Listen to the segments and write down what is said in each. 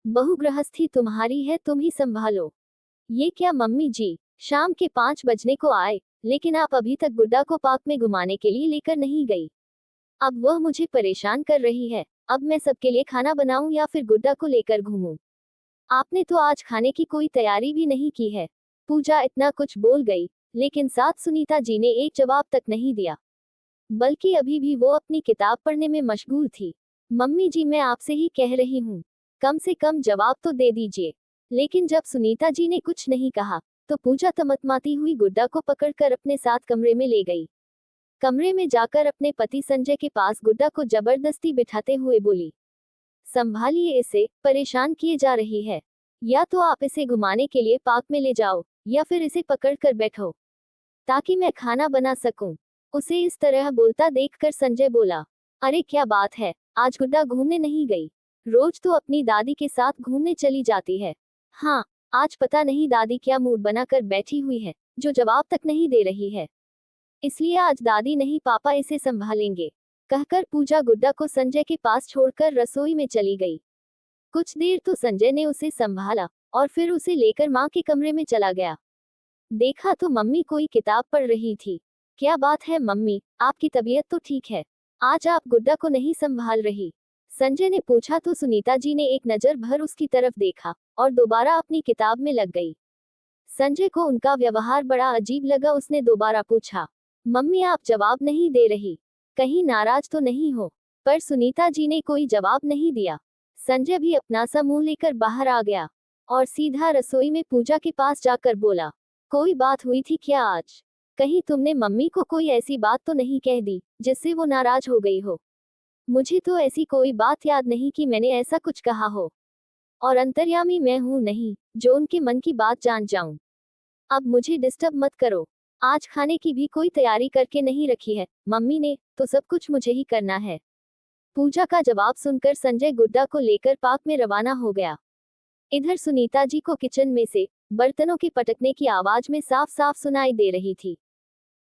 बहू गृहस्थी तुम्हारी है, तुम ही संभालो। ये क्या मम्मी जी, शाम के 5 बजने को आए, लेकिन आप अभी तक गुड्डा को पार्क में घुमाने के लिए लेकर नहीं गई। अब वह मुझे परेशान कर रही है। अब मैं सबके लिए खाना बनाऊं या फिर गुड्डा को लेकर घूमूं? आपने तो आज खाने की कोई तैयारी भी नहीं की है। पूजा इतना कुछ बोल गई, लेकिन साथ सुनीता जी ने एक जवाब तक नहीं दिया, बल्कि अभी भी वो अपनी किताब पढ़ने में मशगूल थी। मम्मी जी, मैं आपसे ही कह रही हूँ, कम से कम जवाब तो दे दीजिए। लेकिन जब सुनीता जी ने कुछ नहीं कहा, तो पूजा तमतमाती हुई गुड्डा को पकड़कर अपने साथ कमरे में ले गई। कमरे में जाकर अपने पति संजय के पास गुड्डा को जबरदस्ती बिठाते हुए बोली, संभालिए इसे, परेशान किए जा रही है। या तो आप इसे घुमाने के लिए पार्क में ले जाओ, या फिर इसे पकड़कर बैठो, ताकि मैं खाना बना सकूं। उसे इस तरह बोलता देखकर संजय बोला, अरे क्या बात है, आज गुड्डा घूमने नहीं गई? रोज तो अपनी दादी के साथ घूमने चली जाती है। हाँ, आज पता नहीं दादी क्या मूड बनाकर बैठी हुई है, जो जवाब तक नहीं दे रही है। इसलिए आज दादी नहीं, पापा इसे संभालेंगे। कहकर पूजा गुड्डा को संजय के पास छोड़कर रसोई में चली गई। कुछ देर तो संजय ने उसे संभाला, और फिर उसे लेकर माँ के कमरे में चला गया। देखा तो मम्मी कोई किताब पढ़ रही थी। क्या बात है मम्मी, आपकी तबीयत तो ठीक है? आज आप गुड्डा को नहीं संभाल रही? संजय ने पूछा तो सुनीता जी ने एक नजर भर उसकी तरफ देखा, और दोबारा अपनी किताब में लग गई। संजय को उनका व्यवहार बड़ा अजीब लगा। उसने दोबारा पूछा, मम्मी आप जवाब नहीं दे रही, कहीं नाराज तो नहीं हो? पर सुनीता जी ने कोई जवाब नहीं दिया। संजय भी अपना सा मुंह लेकर बाहर आ गया, और सीधा रसोई में पूजा के पास जाकर बोला, कोई बात हुई थी क्या आज? कहीं तुमने मम्मी को कोई ऐसी बात तो नहीं कह दी, जिससे वो नाराज हो गई हो? मुझे तो ऐसी कोई बात याद नहीं कि मैंने ऐसा कुछ कहा हो। और अंतर्यामी मैं हूं नहीं, जो उनके मन की बात जान जाऊं। अब मुझे डिस्टर्ब मत करो। आज खाने की भी कोई तैयारी करके नहीं रखी है मम्मी ने, तो सब कुछ मुझे ही करना है। पूजा का जवाब सुनकर संजय गुड्डा को लेकर पार्क में रवाना हो गया। इधर सुनीता जी को किचन में से बर्तनों के पटकने की आवाज में साफ साफ सुनाई दे रही थी।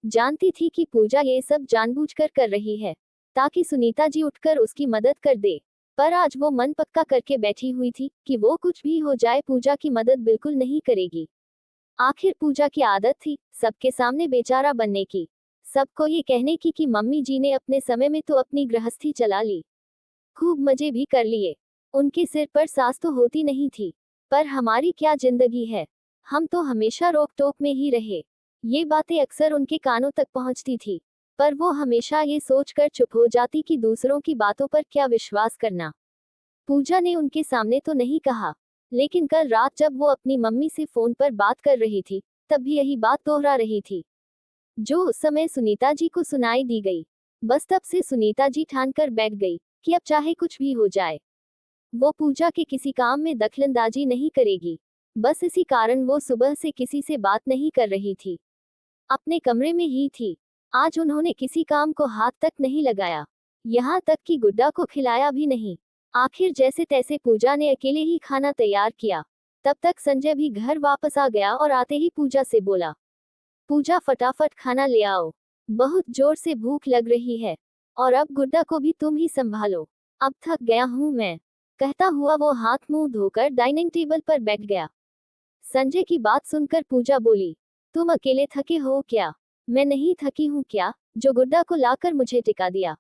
जानती थी कि पूजा ये सब जानबूझकर कर रही है, ताकि सुनीता जी उठकर उसकी मदद कर दे। पर आज वो मन पक्का करके बैठी हुई थी कि वो कुछ भी हो जाए, पूजा की मदद बिल्कुल नहीं करेगी। आखिर पूजा की आदत थी सबके सामने बेचारा बनने की, सबको ये कहने की कि मम्मी जी ने अपने समय में तो अपनी गृहस्थी चला ली, खूब मजे भी कर लिए, उनके सिर पर सास तो होती नहीं थी। पर हमारी क्या जिंदगी है, हम तो हमेशा रोक टोक में ही रहे। ये बातें अक्सर उनके कानों तक पहुंचती थी, पर वो हमेशा ये सोचकर चुप हो जाती कि दूसरों की बातों पर क्या विश्वास करना। पूजा ने उनके सामने तो नहीं कहा, लेकिन कल रात जब वो अपनी मम्मी से फोन पर बात कर रही थी, तब भी यही बात दोहरा रही थी, जो उस समय सुनीता जी को सुनाई दी गई। बस तब से सुनीता जी ठान कर बैठ गई कि अब चाहे कुछ भी हो जाए, वो पूजा के किसी काम में दखलंदाजी नहीं करेगी। बस इसी कारण वो सुबह से किसी से बात नहीं कर रही थी, अपने कमरे में ही थी। आज उन्होंने किसी काम को हाथ तक नहीं लगाया, यहाँ तक कि गुड्डा को खिलाया भी नहीं। आखिर जैसे तैसे पूजा ने अकेले ही खाना तैयार किया। तब तक संजय भी घर वापस आ गया और आते ही पूजा से बोला, पूजा फटाफट खाना ले आओ, बहुत जोर से भूख लग रही है। और अब गुड्डा को भी तुम ही संभालो, अब थक गया हूं मैं। कहता हुआ वो हाथ मुंह धोकर डाइनिंग टेबल पर बैठ गया। संजय की बात सुनकर पूजा बोली, तुम अकेले थके हो क्या? मैं नहीं थकी हूँ क्या, जो गुड्डा को लाकर मुझे टिका दिया?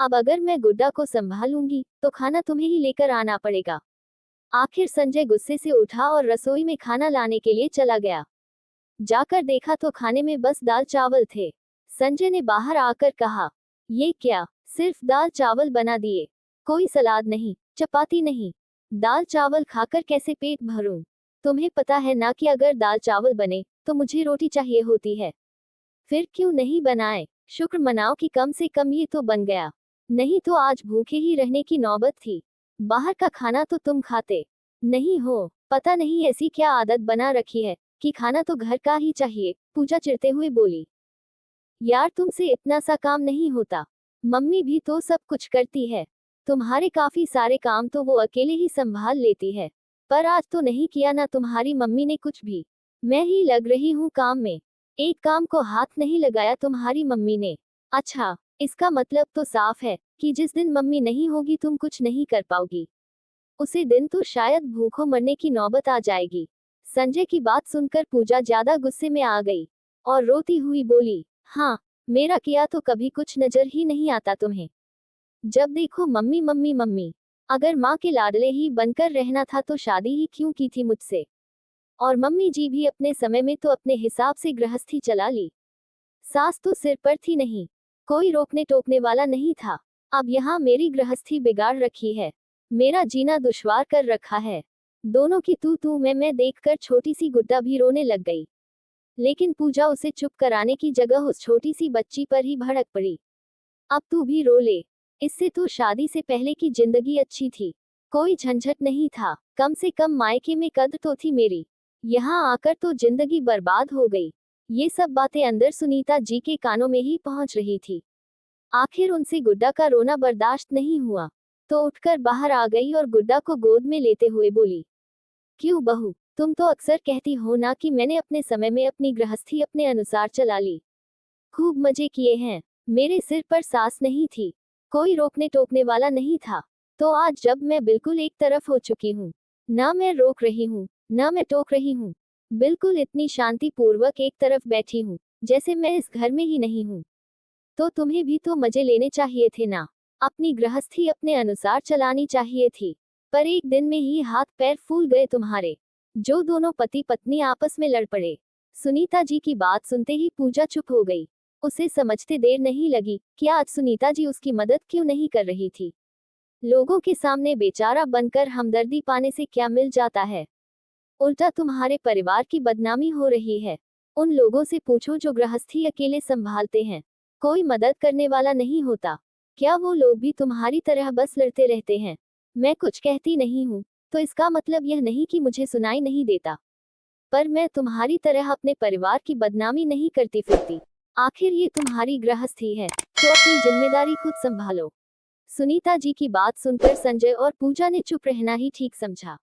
अब अगर मैं गुड्डा को संभालूंगी, तो खाना तुम्हें ही लेकर आना पड़ेगा। आखिर संजय गुस्से से उठा और रसोई में खाना लाने के लिए चला गया। जाकर देखा तो खाने में बस दाल चावल थे। संजय ने बाहर आकर कहा, ये क्या, सिर्फ दाल चावल बना दिए? कोई सलाद नहीं, चपाती नहीं? दाल चावल खाकर कैसे पेट भरूं? तुम्हें पता है ना कि अगर दाल चावल बने तो मुझे रोटी चाहिए होती है। फिर क्यों नहीं बनाए? शुक्र मनाओ कि कम से कम ये तो बन गया, नहीं तो आज भूखे ही रहने की नौबत थी। बाहर का खाना तो तुम खाते नहीं हो, पता नहीं ऐसी क्या आदत बना रखी है कि खाना तो घर का ही चाहिए। पूजा चिढ़ते हुए बोली, यार तुमसे इतना सा काम नहीं होता, मम्मी भी तो सब कुछ करती है। तुम्हारे काफी सारे काम तो वो अकेले ही संभाल लेती है, पर आज तो नहीं किया ना तुम्हारी मम्मी ने कुछ भी। मैं ही लग रही हूँ काम में, एक काम को हाथ नहीं लगाया तुम्हारी मम्मी ने। अच्छा, इसका मतलब तो साफ है कि जिस दिन मम्मी नहीं होगी तुम कुछ नहीं कर पाओगी। उसी दिन तो शायद भूखों मरने की नौबत आ जाएगी। संजय की बात सुनकर पूजा ज्यादा गुस्से में आ गई और रोती हुई बोली, हाँ, मेरा किया तो कभी कुछ नजर ही नहीं आता तुम्हें। जब देखो मम्मी मम्मी मम्मी। अगर माँ के लाडले ही बनकर रहना था तो शादी ही क्यों की थी मुझसे। और मम्मी जी भी अपने समय में तो अपने हिसाब से गृहस्थी चला ली। सास तो सिर पर थी नहीं, कोई रोकने टोकने वाला नहीं था। अब यहाँ मेरी गृहस्थी बिगाड़ रखी है, मेरा जीना दुश्वार कर रखा है। दोनों की तू मैं देखकर छोटी सी गुड्डा भी रोने लग गई। लेकिन पूजा उसे चुप कराने की जगह उस छोटी सी बच्ची पर ही भड़क पड़ी। अब तू भी रो ले, इससे तो शादी से पहले की जिंदगी अच्छी थी, कोई झंझट नहीं था, कम से कम मायके में कद्र तो थी मेरी। यहाँ आकर तो जिंदगी बर्बाद हो गई। ये सब बातें अंदर सुनीता जी के कानों में ही पहुंच रही थी। आखिर उनसे गुड्डा का रोना बर्दाश्त नहीं हुआ, तो उठकर बाहर आ गई और गुड्डा को गोद में लेते हुए बोली, क्यों बहू, तुम तो अक्सर कहती हो ना कि मैंने अपने समय में अपनी गृहस्थी अपने अनुसार चला ली, खूब मजे किए हैं, मेरे सिर पर सास नहीं थी, कोई रोकने टोकने वाला नहीं था। तो आज जब मैं बिल्कुल एक तरफ हो चुकी हूँ, ना मैं रोक रही हूँ ना मैं टोक रही हूँ, बिल्कुल इतनी शांति पूर्वक एक तरफ बैठी हूँ जैसे मैं इस घर में ही नहीं हूँ, तो तुम्हें भी तो मजे लेने चाहिए थे ना, अपनी गृहस्थी अपने अनुसार चलानी चाहिए थी। पर एक दिन में ही हाथ पैर फूल गए तुम्हारे, जो दोनों पति पत्नी आपस में लड़ पड़े। सुनीता जी की बात सुनते ही पूजा चुप हो गई। उसे समझते देर नहीं लगी कि आज सुनीता जी उसकी मदद क्यों नहीं कर रही थी। लोगों के सामने बेचारा बनकर हमदर्दी पाने से क्या मिल जाता है, उल्टा तुम्हारे परिवार की बदनामी हो रही है। उन लोगों से पूछो जो गृहस्थी अकेले संभालते हैं, कोई मदद करने वाला नहीं होता। क्या वो लोग भी तुम्हारी तरह बस लड़ते रहते हैं। मैं कुछ कहती नहीं हूँ तो इसका मतलब यह नहीं कि मुझे सुनाई नहीं देता, पर मैं तुम्हारी तरह अपने परिवार की बदनामी नहीं करती फिरती। आखिर ये तुम्हारी गृहस्थी है, तो अपनी जिम्मेदारी खुद संभालो। सुनीता जी की बात सुनकर संजय और पूजा ने चुप रहना ही ठीक समझा।